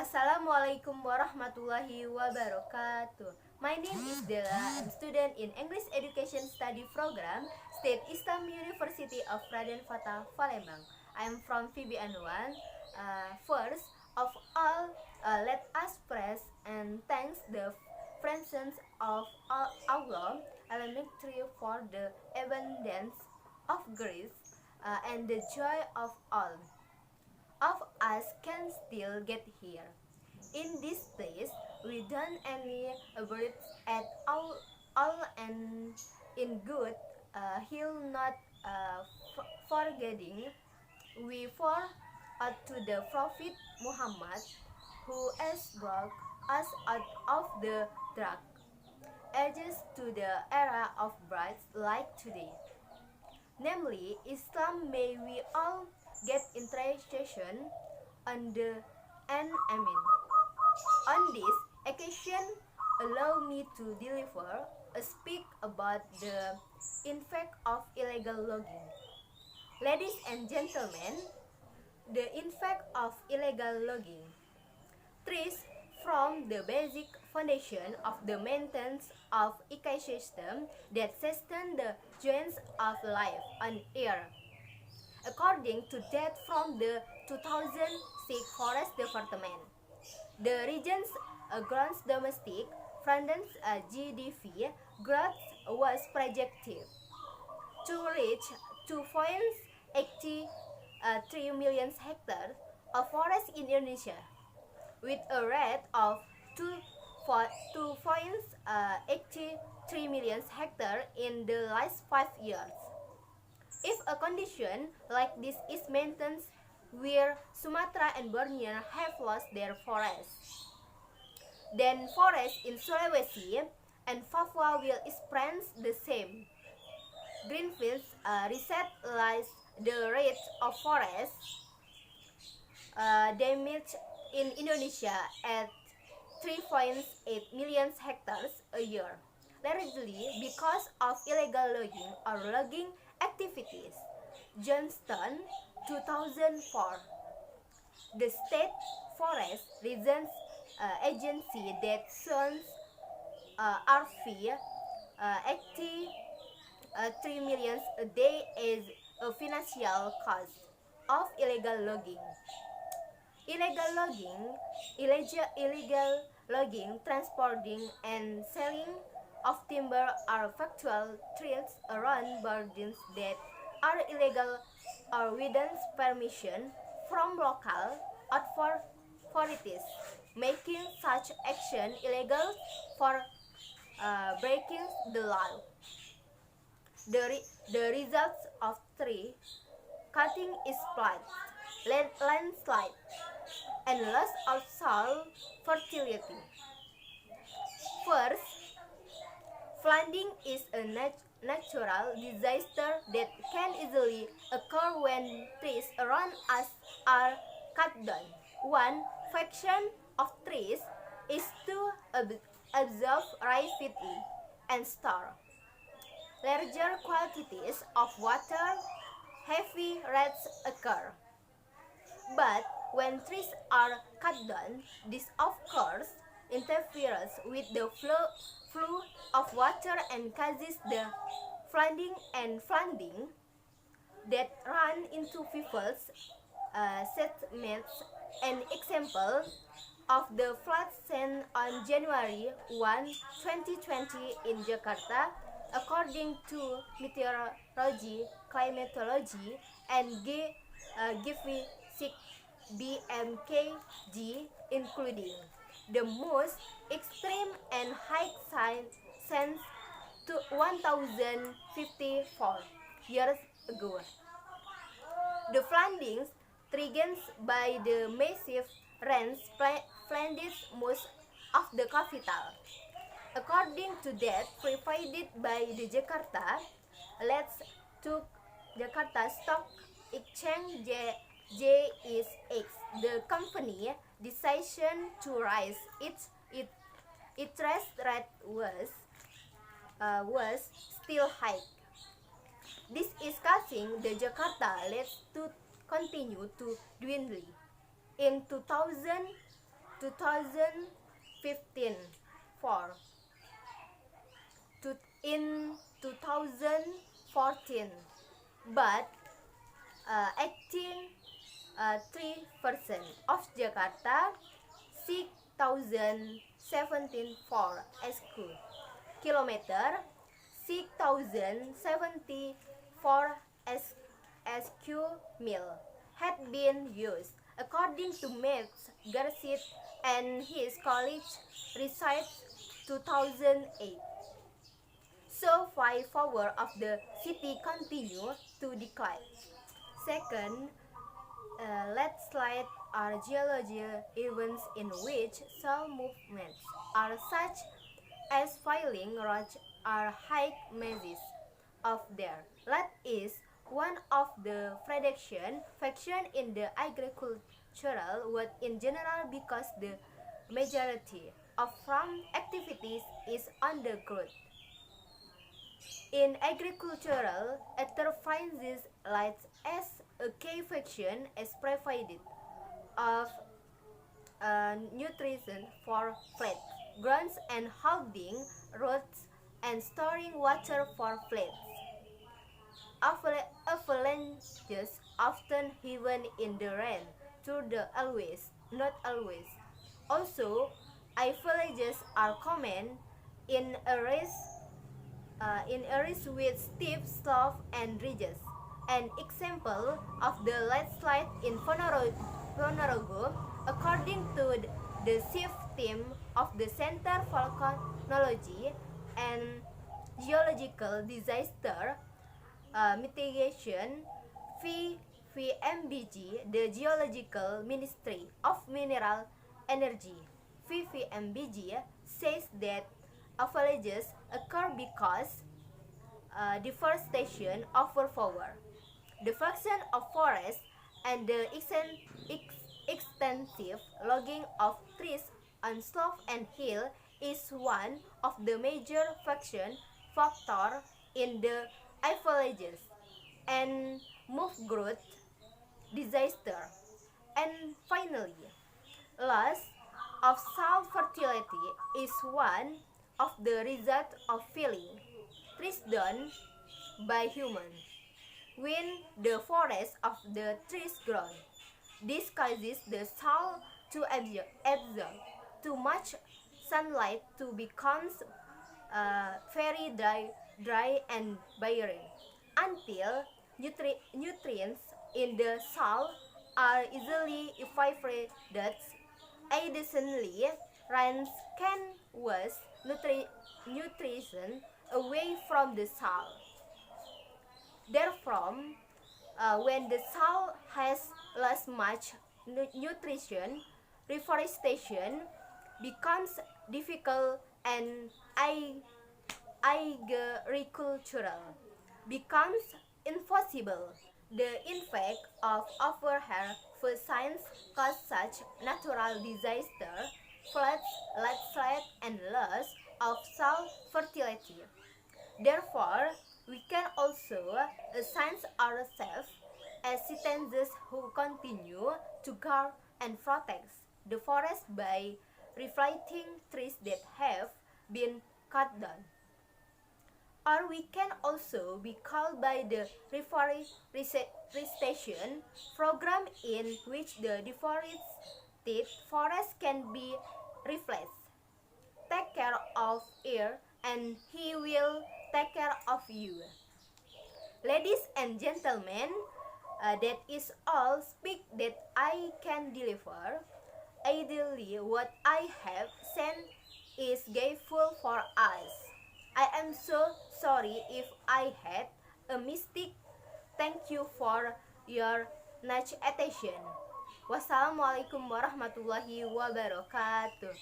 Assalamualaikum warahmatullahi wabarakatuh. My name is Delah. I'm student in English Education Study Program, State Islam University of Raden Fatah, Palembang. I'm from VBN 1. First of all, let us praise and thanks the presence of Allah Almighty for the abundance of grace and the joy of all of us can still get here. In this place, we don't any birds at all and in good, he'll not forgetting. We for to the Prophet Muhammad, who has brought us out of the dark ages to the era of bright light today. Namely, Islam. May we all get interested on the and Amin. On this occasion, allow me to deliver a speak about the impact of illegal logging. Ladies and gentlemen, the impact of illegal logging. Trees from the basic foundation of the maintenance of ecosystem that sustain the joints of life on Earth. According to data from the 2006 Forest Department, the region's gross domestic product GDP growth was projected to reach 2.83 million hectares of forest in Indonesia, with a rate of 2.83 million hectares in the last 5 years. If a condition like this is maintained where Sumatra and Borneo have lost their forests, then forests in Sulawesi and Papua will experience the same. Greenpeace research lies the rate of forest damage in Indonesia at 3.8 million hectares a year, largely because of illegal logging or logging activities. Johnston, 2004. The State Forest Regions Agency that shows RV 83 million a day as a financial cost of illegal logging. Illegal logging, transporting, and selling of timber are factual threats around borders that are illegal or without permission from local authorities, making such action illegal for breaking the law. The results of tree cutting is flood, landslide, and loss of soil fertility. First, flooding is a natural disaster that can easily occur when trees around us are cut down. One function of trees is to absorb rainfall and store larger quantities of water. Heavy rains occur. But when trees are cut down, this of course interferes with the flow of water and causes the flooding that run into people's settlements. An example of the flood seen on January 1, 2020 in Jakarta, according to meteorology, climatology, and geophysics BMKG, including the most extreme and high since 1054 years ago. The floodings triggered by the massive rains flooded most of the capital. According to that provided by the Jakarta, let's to Jakarta Stock Exchange JSX, the company decision to raise its interest rate was still high. This is causing the Jakarta let's to continue to dwindle. In 2000 2015 4 in 2014, but 83% of Jakarta 6017 for SQ kilometer 6074 SQ mil had been used, according to Max Garcia and his colleagues research 2008. So 5 hours of the city continue to decline. Second, landslides are geological events in which soil movements are such as falling rocks or high masses of there. That is one of the prediction factions in the agricultural world in general because the majority of farm activities is underground. In agricultural enterprises like as a key function is provided of nutrition for plants, grounds and holding roots and storing water for plants. Avalanches often happen in the rain through the always, not always. Also, avalanches are common in areas with steep slopes and ridges. An example of the landslide in Ponorogo, according to the chief team of the Center for Volcanology and Geological Disaster Mitigation, VVMBG, the Geological Ministry of Mineral Energy, VVMBG, says that avalanches occur because deforestation overpower, destruction of forests, and the extensive logging of trees on slope and hill is one of the major factors in the avalanches and move growth disaster. And finally, loss of soil fertility is one of the results of felling trees down by humans. When the forest of the trees grow, this causes the soil to absorb too much sunlight to become very dry and barren until nutrients in the soil are easily evaporated. Additionally, rains can wash nutrition away from the soil. Therefore, when the soil has lost much nutrition, reforestation becomes difficult and agricultural becomes impossible. The effect of overharvesting cause such natural disasters, floods, landslides, and loss of soil fertility. Therefore, we can also assign ourselves as citizens who continue to guard and protect the forest by replanting trees that have been cut down. Or we can also be called by the reforestation program in which the deforested forest can be replaced. Take care of air and he will take care of you. Ladies and gentlemen, that is all speak that I can deliver. Ideally, what I have sent is grateful for us. I am so sorry if I had a mistake. Thank you for your much attention. Wassalamualaikum warahmatullahi wabarakatuh.